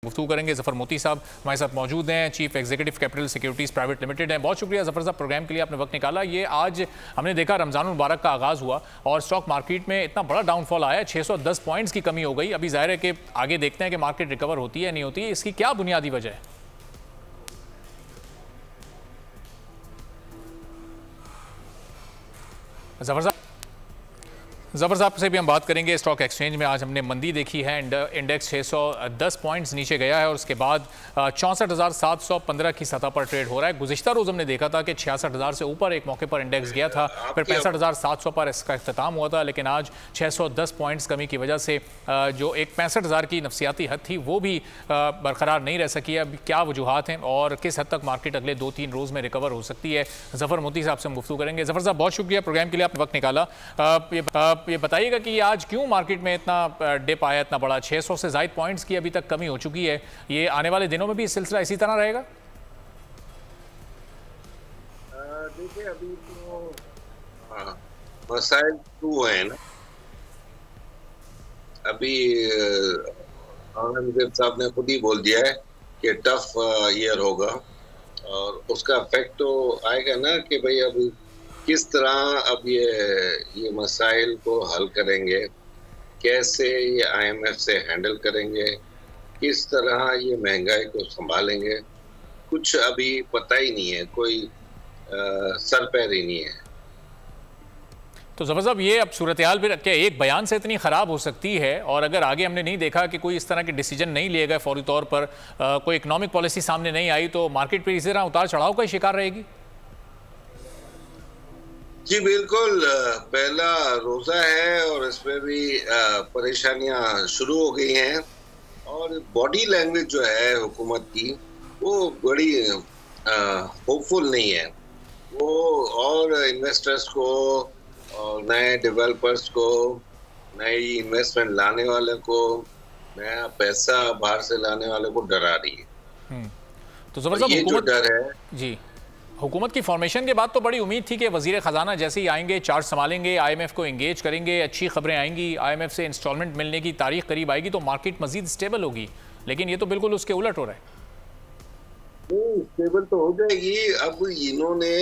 गुफ्तगू करेंगे। जफर मोती साहब हमारे साथ मौजूद हैं, chief executive capital securities private limited हैं। बहुत शुक्रिया जफर साहब, प्रोग्राम के लिए आपने वक्त निकाला। ये आज हमने देखा रमज़ान मुबारक का आगाज़ हुआ और स्टॉक मार्केट में इतना बड़ा डाउनफॉल आया, 610 पॉइंट्स की कमी हो गई। अभी जाहिर है कि आगे देखते हैं कि मार्केट रिकवर होती है नहीं होती है, इसकी क्या बुनियादी वजह है? जफर साहब से भी हम बात करेंगे। स्टॉक एक्सचेंज में आज हमने मंदी देखी है, इंडेक्स 610 पॉइंट्स नीचे गया है और उसके बाद 64,715 की सतह पर ट्रेड हो रहा है। गुज़िश्ता रोज़ हमने देखा था कि 66,000 से ऊपर एक मौके पर इंडेक्स गया था, फिर 65,700 पर इसका इख्तिताम हुआ था, लेकिन आज 610 पॉइंट्स कमी की वजह से जो एक 65,000 की नफसियाती हद थी वो भी बरकरार नहीं रह सकी है। अब क्या वजूहात हैं और किस हद तक मार्केट अगले 2-3 रोज़ में रिकवर हो सकती है, जफर मोती साहब से हम गुफ्तगू करेंगे। जफर साहब बहुत शुक्रिया, प्रोग्राम के लिए आपने वक्त निकाला। ये बताइएगा कि आज क्यों मार्केट में इतना डिप आया, इतना बड़ा 600 से ज़ायद पॉइंट्स की अभी तक कमी हो चुकी है। ये आने वाले दिनों में भी सिलसिला इसी तरह रहेगा? देखिए अभी तो मसाइल टू है ना। अभी औरंगजेब साहब ने खुद ही बोल दिया है कि टफ ईयर होगा और उसका इफेक्ट तो आएगा ना कि भाई अभी किस तरह अब ये मसाइल को हल करेंगे, कैसे ये IMF से हैंडल करेंगे, किस तरह ये महंगाई को संभालेंगे, कुछ अभी पता ही नहीं है, कोई सर पैर ही नहीं है। तो जफर साहब ये अब सूरत हाल फिर क्या एक बयान से इतनी ख़राब हो सकती है? और अगर आगे हमने नहीं देखा कि कोई इस तरह के डिसीजन नहीं लिए गए फौरी तौर पर, कोई इकोनॉमिक पॉलिसी सामने नहीं आई, तो मार्केट पर इसी तरह उतार चढ़ाव का ही शिकार रहेगी? जी बिल्कुल, पहला रोजा है और इसमें भी परेशानियां शुरू हो गई हैं और बॉडी लैंग्वेज जो है हुकूमत की वो बड़ी होपफुल नहीं है। वो और इन्वेस्टर्स को और नए डेवलपर्स को, नई इन्वेस्टमेंट लाने वाले को, नया पैसा बाहर से लाने वाले को डरा रही है। तो जबरदस्त ये जो डर है जी, हुकूमत की फॉर्मेशन के बाद तो बड़ी उम्मीद थी कि वजीर ख़जाना जैसे ही आएंगे, चार्ज संभालेंगे, IMF को एंगेज करेंगे, अच्छी खबरें आएंगी, IMF से इंस्टॉलमेंट मिलने की तारीख करीब आएगी तो मार्केट मजीद स्टेबल होगी, लेकिन ये तो बिल्कुल उसके उलट हो रहा है। स्टेबल तो हो जाएगी। अब इन्होंने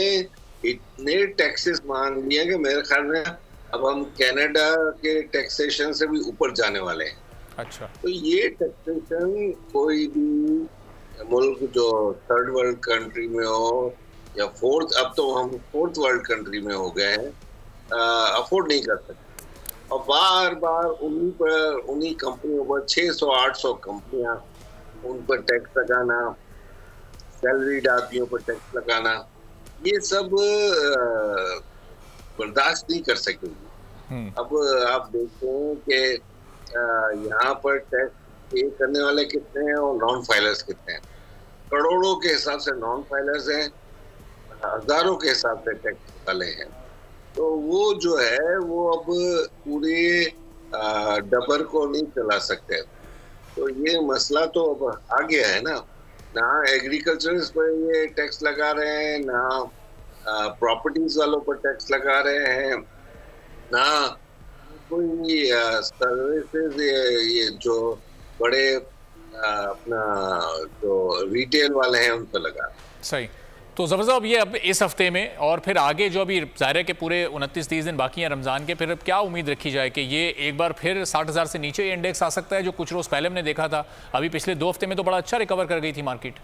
इतने टैक्सेस मांग लिए कि मेरे ख्याल में अब हम कनाडा के टैक्सेशन से भी ऊपर जाने वाले हैं। अच्छा, तो ये टैक्सेशन कोई भी मुल्क जो थर्ड वर्ल्ड कंट्री में हो या फोर्थ, अब तो हम फोर्थ वर्ल्ड कंट्री में हो गए हैं, अफोर्ड नहीं कर सकते। और बार बार उन्हीं कंपनियों पर 600-800 कंपनियां, उन पर टैक्स लगाना, सैलरीड आदमियों पर टैक्स लगाना, ये सब बर्दाश्त नहीं कर सकेंगे। अब आप देखें कि यहाँ पर टैक्स पे करने वाले कितने हैं और नॉन फाइलर्स कितने हैं। करोड़ों के हिसाब से नॉन फाइलर्स हैं, हजारों के हिसाब से टैक्स वाले हैं। तो वो जो है वो अब पूरे डबर को नहीं चला सकते। तो ये मसला तो अब आ गया है ना एग्रीकल्चर पर ये टैक्स लगा रहे हैं, ना प्रॉपर्टीज वालों पर टैक्स लगा रहे हैं, ना कोई सर्विसेज, ये जो बड़े अपना जो रिटेल वाले हैं उन पर लगा रहे हैं। सही। तो जबरदस्त अब ये अब इस हफ्ते में और फिर आगे जो अभी ज़ाहिर है कि पूरे 29-30 दिन बाकी हैं रमज़ान के, फिर अब क्या उम्मीद रखी जाए कि ये एक बार फिर 60,000 से नीचे इंडेक्स आ सकता है जो कुछ रोज़ पहले हमने देखा था? अभी पिछले 2 हफ्ते में तो बड़ा अच्छा रिकवर कर गई थी मार्केट।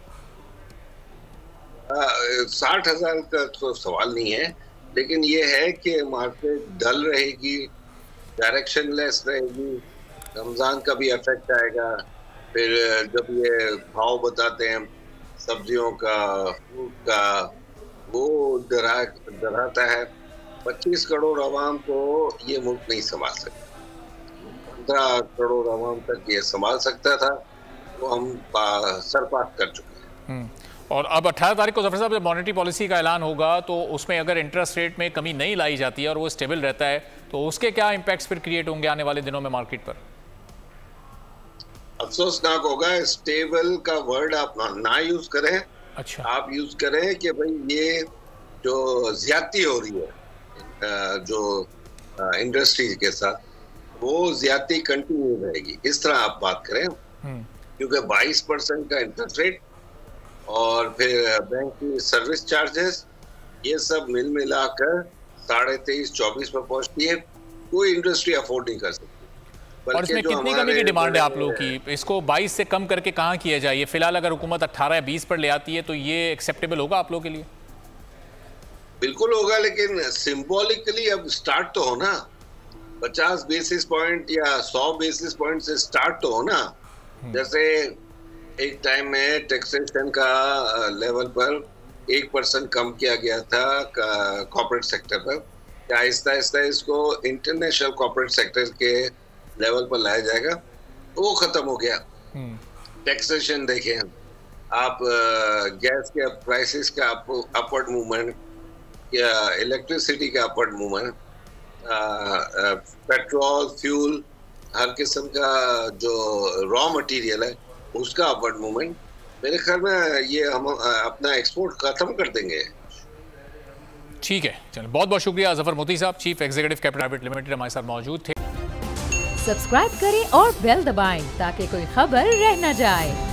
60,000 का तो सवाल नहीं है, लेकिन ये है कि मार्केट डल रहेगी, डायरेक्शन लेस रहेगी, रमज़ान का भी इफेक्ट आएगा। फिर जब ये भाव बताते हैं सब्जियों का, फ्रूट का, वो डराता है। 25 करोड़ आवाम को ये मुल्क नहीं संभाल सकता। 15 करोड़ आवाम तक ये संभाल सकता था, वो हम सरपास कर चुके हैं। और अब 18 तारीख को जफर साहब जब मॉनेटरी पॉलिसी का ऐलान होगा तो उसमें अगर इंटरेस्ट रेट में कमी नहीं लाई जाती है और वो स्टेबल रहता है तो उसके क्या इम्पैक्ट्स फिर क्रिएट होंगे आने वाले दिनों में मार्केट पर? अफसोसनाक होगा। स्टेबल का वर्ड आप ना यूज करें। अच्छा, आप यूज करें कि भाई ये जो ज्यादती हो रही है जो इंडस्ट्री के साथ, वो ज्यादती कंटिन्यू रहेगी, इस तरह आप बात करें। क्योंकि 22% का इंटरेस्ट रेट और फिर बैंक की सर्विस चार्जेस, ये सब मिल मिलाकर 23.5-24 पर पहुंचती है। कोई इंडस्ट्री अफोर्ड नहीं कर सकती। और इसमें कितनी कमी की डिमांड है आप लोगों की? इसको 22 से कम करके कहाँ किया जाए? ये फिलहाल अगर हुकूमत 18 या 20 पर ले आती है तो ये एक्सेप्टेबल होगा आप लोगों के लिए? बिल्कुल होगा, लेकिन सिंबॉलिकली अब स्टार्ट तो होना। 50 बेसिस पॉइंट या 100 बेसिस पॉइंट से स्टार्ट तो होना। जैसे एक टाइम में टैक्सेशन का लेवल पर 1% कम किया गया था कॉर्पोरेट सेक्टर पर, क्या आहिस्ता आहिस्ता इसको इंटरनेशनल कॉर्पोरेट सेक्टर के लेवल पर लाया जाएगा? वो खत्म हो गया। टैक्सेशन देखें आप, गैस के प्राइसेस का अपवर्ड मूवमेंट या इलेक्ट्रिसिटी का अपवर्ड मूवमेंट, पेट्रोल, फ्यूल, हर किस्म का जो रॉ मटेरियल है उसका अपवर्ड मूवमेंट, मेरे ख्याल में ये हम अपना एक्सपोर्ट खत्म कर देंगे। ठीक है, चलो बहुत बहुत शुक्रिया जफर मोती साहब, chief executive capital private limited हमारे साथ मौजूद थे। सब्सक्राइब करें और बेल दबाएं ताकि कोई खबर रह न जाए।